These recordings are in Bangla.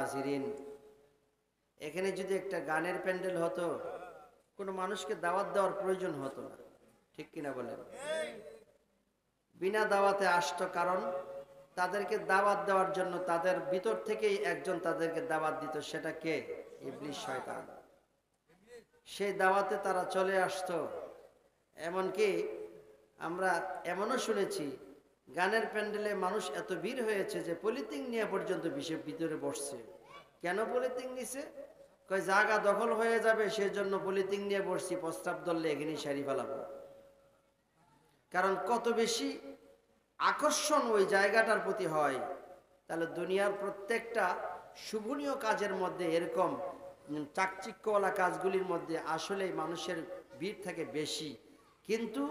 হাজিরিন, এখানে যদি একটা গানের প্যান্ডেল হতো, কোনো মানুষকে দাওয়াত দেওয়ার প্রয়োজন হতো না, ঠিক কিনা বলেন? বিনা দাওয়াতে আসতো, কারণ তাদেরকে দাওয়াত দেওয়ার জন্য তাদের ভিতর থেকেই একজন তাদেরকে দাওয়াত দিত, সেটা কে? ইবলিস, শয়তান। সেই দাওয়াতে তারা চলে আসতো। এমনকি আমরা এমনও শুনেছি, গানের প্যান্ডেলে মানুষ এত ভিড় হয়েছে যে পলিথিন নিয়ে পর্যন্ত ভিতরে বসছে। কেন পলিথিন নিছে? কয় জায়গা দখল হয়ে যাবে, সেজন্য পলিথিন নিয়ে বসছি, প্রস্তাব ধরলে এখানেই সারি ফেলাবো। কারণ কত বেশি আকর্ষণ ওই জায়গাটার প্রতি হয়। তাহলে দুনিয়ার প্রত্যেকটা শুভনীয় কাজের মধ্যে, এরকম চাকচিক্যওয়ালা কাজগুলির মধ্যে আসলে মানুষের ভিড় থাকে বেশি। কিন্তু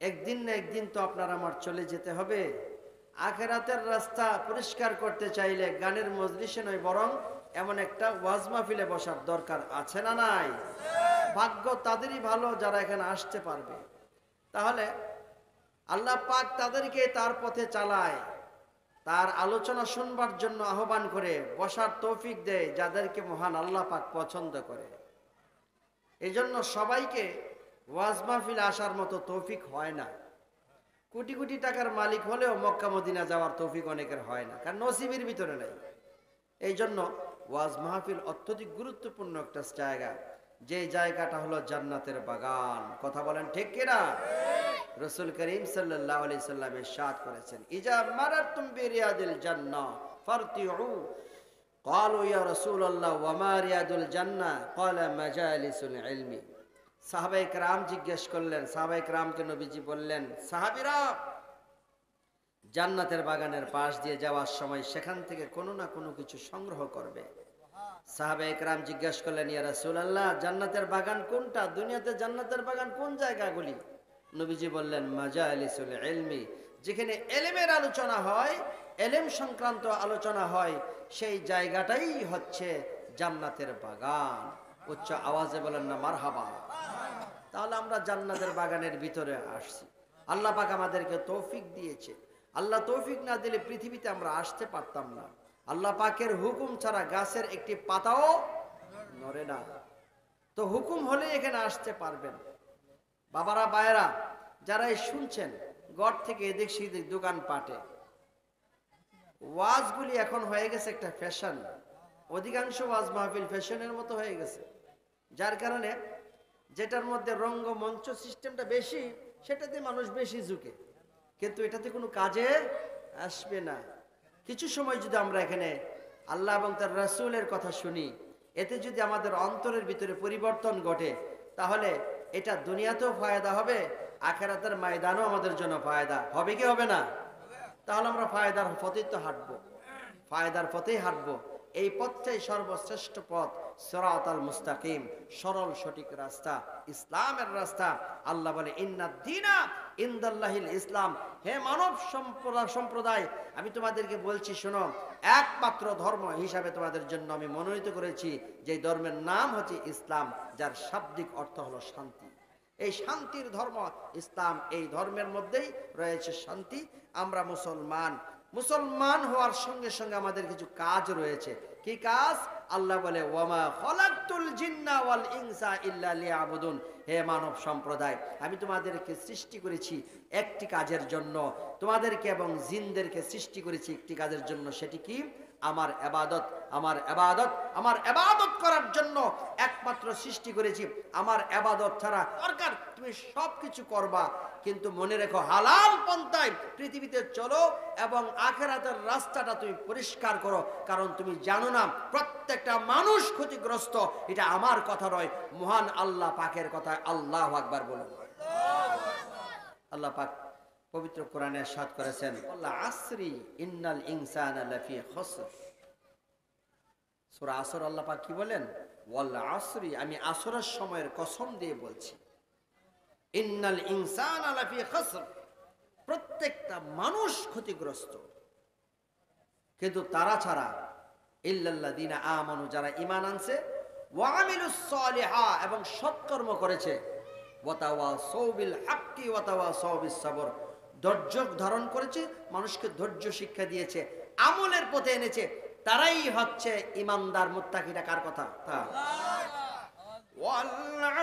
একদিন না একদিন তো আপনার আমার চলে যেতে হবে। আখিরাতের রাস্তা পরিষ্কার করতে চাইলে গানের মজলিসে নয়, বরং এমন একটা ওয়াজ মাহফিলে বসার দরকার আছে না নাই? ভাগ্য তাদেরই ভালো যারা এখানে আসতে পারবে। তাহলে আল্লাহ পাক তাদেরকে তার পথে চালায়, তার আলোচনা শুনবার জন্য আহ্বান করে, বসার তৌফিক দেয় যাদেরকে মহান আল্লাহ পাক পছন্দ করে। এই জন্য সবাইকে ওয়াজ মাহফিলে আসার মতো তৌফিক হয় না। কোটি কোটি টাকার মালিক হলেও মক্কা মদিনা যাওয়ার তৌফিক অনেকের হয় না, কারণ নসিবের ভিতরে নাই। এই জন্য ওয়াজ মাহফিল অত্যধিক গুরুত্বপূর্ণ একটা জায়গা, যে জায়গাটা হলো জান্নাতের বাগান। কথা বলেন ঠিক কিনা? রাসূল করিম সাল্লাল্লাহু আলাইহি সাল্লাম ইরশাদ করেছেন, ইজা মারাতুম বিরিয়াদিল জান্নাহ ফারতিউ। ক্বালু ইয়া রাসূলুল্লাহ ওয়া মা রিয়াদুল জান্নাহ? ক্বালা মাজালিসুল ইলমি। সাহাবায়ে কেরাম জিজ্ঞেস করলেন, সাহাবায়ে কেরামকে নবীজি বললেন, সাহাবীরা জান্নাতের বাগানের পাশ দিয়ে যাওয়ার সময় সেখান থেকে কোনো না কোনো কিছু সংগ্রহ করবে। সাহাবায়ে কেরাম জিজ্ঞেস করলেন, ইয়া রাসূলুল্লাহ, জান্নাতের বাগান কোনটা? দুনিয়াতে জান্নাতের বাগান কোন জায়গাগুলি? নবীজি বললেন, মাজালিসুল ইলমি, যেখানে এলেমের আলোচনা হয়, এলেম সংক্রান্ত আলোচনা হয়, সেই জায়গাটাই হচ্ছে জান্নাতের বাগান। উচ্চ আওয়াজে বলেন না মারহাবা। তাহলে আমরা জান্নাতের বাগানের ভিতরে আসছি। আল্লাহ পাক আমাদেরকে তৌফিক দিয়েছে। আল্লাহ তৌফিক না দিলে পৃথিবীতে আমরা আসতে পারতাম না। আল্লাহ পাকের হুকুম ছাড়া গাছের একটি পাতাও নড়ে না। তো হুকুম হলে এখানে আসতে পারবেন। বাবারা, বায়েরা, যারা এই শুনছেন, ঘর থেকে এদিক সেদিক দোকান পাটে, ওয়াজগুলি এখন হয়ে গেছে একটা ফ্যাশন। অধিকাংশ ওয়াজ মাহফিল ফ্যাশনের মতো হয়ে গেছে, যার কারণে যেটার মধ্যে রঙ্গমঞ্চ সিস্টেমটা বেশি, সেটাতে মানুষ বেশি ঝুঁকে, কিন্তু এটাতে কোনো কাজে আসবে না। কিছু সময় যদি আমরা এখানে আল্লাহ এবং তার রাসূলের কথা শুনি, এতে যদি আমাদের অন্তরের ভিতরে পরিবর্তন ঘটে, তাহলে এটা দুনিয়াতেও ফায়দা হবে, আখিরাতের ময়দানেও আমাদের জন্য ফায়দা হবে। কি হবে না? তাহলে আমরা ফায়দার পথেই তো হাঁটবো, ফায়দার পথেই হাঁটবো। এই পথটাই সর্বশ্রেষ্ঠ পথ, সিরাতাল মুস্তাকিম, সরল সঠিক রাস্তা, ইসলামের রাস্তা। আল্লাহ বলে, ইন্নাদ দীনা ইনদাল্লাহিল ইসলাম। হে মানব সম্প্রদায়, আমি তোমাদেরকে বলছি, শোনো, একমাত্র ধর্ম হিসাবে তোমাদের জন্য আমি মনোনীত করেছি যে ধর্মের নাম হচ্ছে ইসলাম, যার শাব্দিক অর্থ হলো শান্তি। এই শান্তির ধর্ম ইসলাম, এই ধর্মের মধ্যেই রয়েছে শান্তি। আমরা মুসলমান হওয়ার সঙ্গে সঙ্গে আমাদের কিছু কাজ রয়েছে। কি কাজ? আল্লাহ বলে, ওয়ামা খলাকতুল জিন্না ওয়াল ইনসা ইল্লা লিয়াবুদুন। হে মানব সম্প্রদায়, আমি তোমাদেরকে সৃষ্টি করেছি একটি কাজের জন্য, তোমাদেরকে এবং জিনদেরকে সৃষ্টি করেছি একটি কাজের জন্য। সেটি কি? আমার ইবাদত। আমার ইবাদত করার জন্য একমাত্র সৃষ্টি করেছি। আমার ইবাদত ছাড়া দরকার তুমি সবকিছু করবা, কিন্তু মনে রেখো, হালাল পন্থায় পৃথিবীতে চলো এবং আখিরাতের রাস্তাটা তুমি পরিষ্কার করো। কারণ তুমি জানো না প্রত্যেকটা মানুষ ক্ষতিগ্রস্ত। এটা আমার কথা নয়, মহান আল্লাহ পাকের কথা। আল্লাহু আকবার বলুন। আল্লাহ পাক পবিত্র কোরআনে ইরশাদ করেছেন, আল্লাহ আসরি ইন্নাল ইনসানা লাফি খুসর। সূরা আসর আল্লাহ পাক কি বলেন? ওয়াল আসরি, আমি আসরের সময়ের কসম দিয়ে বলছি। ইন্নাল ইনসানা লাফি খুসর, প্রত্যেকটা মানুষ ক্ষতিগ্রস্ত, কিন্তু তারা ছাড়া ইল্লাল্লাযিনা আমানু, যারা ঈমান আনছে, ওয়া আমিলুস সালিহা, এবং সৎকর্ম করেছে, ওয়া তাওয়াসাউ বিল হাক্কি ওয়া তাওয়াসাউ বিস সবর, ধৈর্য ধারণ করেছে, মানুষকে ধৈর্য শিক্ষা দিয়েছে, আমলের পথে এনেছে, তারাই হচ্ছে ইমানদার মুত্তাকিরা। কার কথা? তা ওয়াল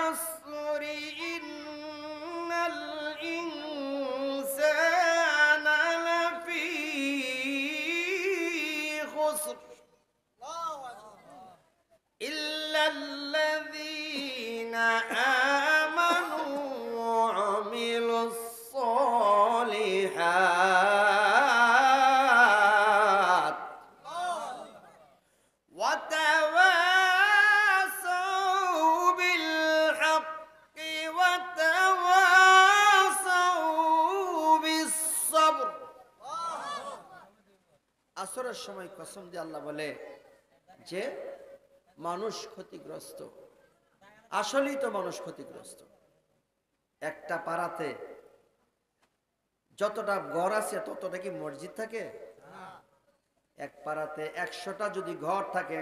আসরি ইন্নাল ইনসানা লাফি খুসর ইল্লাল্লাযীনা আমানু ওয়া আমিলুস সালিহাত ওয়া তাওয়াসাউ বিল হাক্কি ওয়া তাওয়াসাউ বিস সবর। আসরের সময় কসম দিয়ে আল্লাহ বলে যে মানুষ ক্ষতিগ্রস্ত। আসলেই তো মানুষ ক্ষতিগ্রস্ত। একটা পাড়াতে যতটা ঘর আছে ততটা কি মসজিদ থাকে? এক পাড়াতে 100টা যদি ঘর থাকে,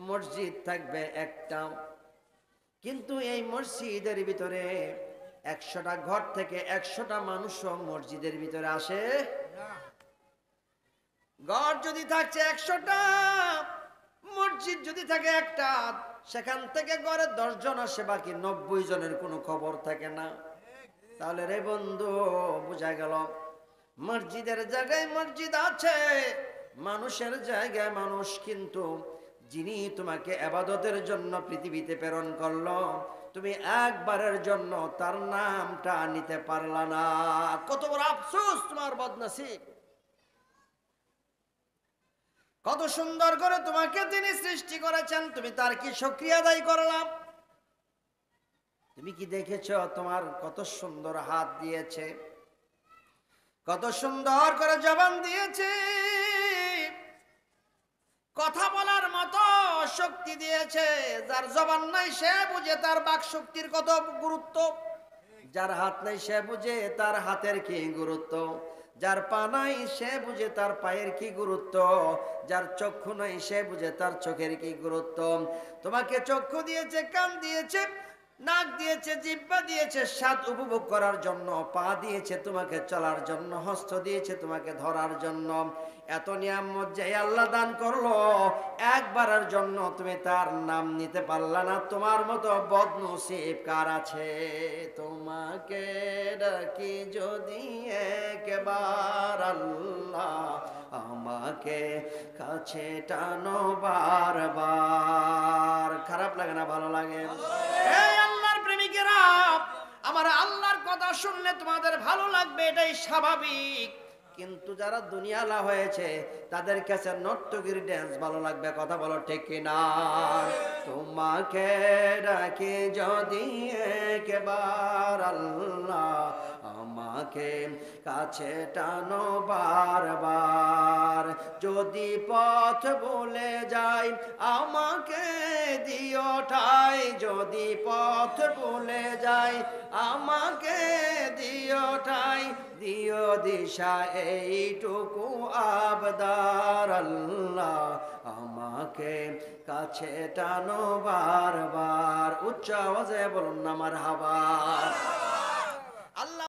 মসজিদ থাকবে একটা। কিন্তু এই মসজিদের ভিতরে 100টা ঘর থেকে 100টা মানুষও মসজিদের ভিতরে আসে। ঘর যদি থাকছে 100টা, মসজিদ যদি থাকে একটা, সেখান থেকে ঘরে 10 জন আসে, বাকি 90 জনের কোনো খবর থাকে না। তাহলে রে বন্ধু, বোঝা গেল মসজিদের জায়গায় মসজিদ আছে, মানুষের জায়গায় মানুষ। কিন্তু যিনি তোমাকে ইবাদতের জন্য পৃথিবীতে প্রেরণ করলো, তুমি একবারের জন্য তার নামটা নিতে পারলা না। কত বড় আফসোস তোমার বদনসিব। কত সুন্দর করে তোমাকে তিনি সৃষ্টি করেছেন, তুমি তার কি শুকরিয়া আদায় করলাম? তুমি কি দেখেছো তোমার কত সুন্দর হাত দিয়েছে, কত সুন্দর করে জবান দিয়েছে, কথা বলার মতো শক্তি দিয়েছে। যার জবান নাই সে বুঝে তার বাক শক্তির কত গুরুত্ব, যার হাত নাই সে বুঝে তার হাতের কি গুরুত্ব, যার পা নাই সে বুঝে তার পায়ের কি গুরুত্ব, যার চক্ষু নাই সে বুঝে তার চোখের কি গুরুত্ব। তোমাকে চক্ষু দিয়েছে, কান দিয়েছে, নাক দিয়েছে, জিহ্বা দিয়েছে স্বাদ উপভোগ করার জন্য, পা দিয়েছে তোমাকে চলার জন্য, হস্ত দিয়েছে তোমাকে ধরার জন্য। এত নিয়ামত যে আল্লাহ দান করলো, একবারের জন্য তুমি তার নাম নিতে পারলা না। তোমার মতো বদনসিব কার আছে? তোমাকে ডাকি যদি একবার আল্লাহ, আমাকে কাছে টানো বারবার। খারাপ লাগে না? ভালো লাগে? আল্লাহর প্রেমিকেরা, আমার আল্লাহর কথা শুনলে তোমাদের ভালো লাগবে, এটাই স্বাভাবিক। কিন্তু যারা দুনিয়ালা হয়েছে তাদের কাছে নর্তকীর ড্যান্স ভালো লাগবে। কথা বলো ঠিক কিনা? তোমাকে ডাকি যদি একবার আল্লাহ, আমাকে কাছে টানো বারবার। যদি পথ ভুলে যাই আমাকে দিও ঠাই, যদি পথ ভুলে যাই আমাকে দিও ঠাই, দিও দিশা এইটুকু আবদার আল্লাহ, আমাকে কাছে টানো বারবার। উচ্চ আওয়াজে বলুন না মারহাবা।